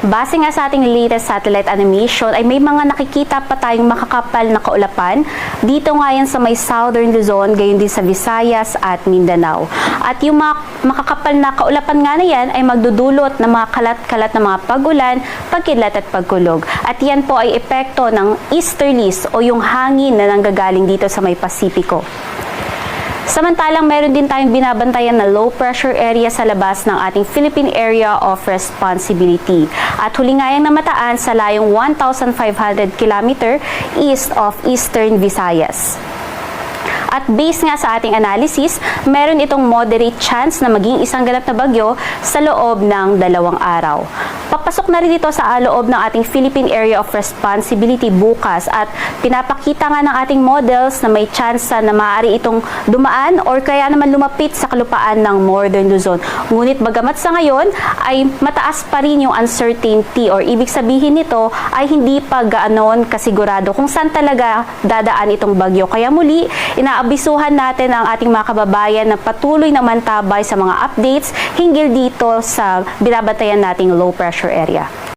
Base nga sa ating latest satellite animation ay may mga nakikita pa tayong makakapal na kaulapan dito nga yan sa may Southern Luzon, gayon din sa Visayas at Mindanao. At yung mga makakapal na kaulapan nga na yan ay magdudulot ng mga kalat-kalat na mga pag-ulan, pagkidlat at pagkulog. At yan po ay epekto ng easterlies o yung hangin na nanggagaling dito sa may Pasipiko. Samantalang meron din tayong binabantayan na low pressure area sa labas ng ating Philippine Area of Responsibility. At huli nga yang namataan sa layong 1,500 km east of Eastern Visayas. At based nga sa ating analysis, meron itong moderate chance na maging isang ganap na bagyo sa loob ng 2 araw. Papasok na rin ito sa loob ng ating Philippine Area of Responsibility bukas at pinapakita nga ng ating models na may chance na maaari itong dumaan or kaya naman lumapit sa kalupaan ng Northern Luzon. Ngunit bagamat sa ngayon ay mataas pa rin yung uncertainty or ibig sabihin nito ay hindi pa gaano kasigurado kung saan talaga dadaan itong bagyo. Kaya muli, inaabisuhan natin ang ating mga kababayan na patuloy na mantabay sa mga updates hinggil dito sa binabantayan nating low pressure area.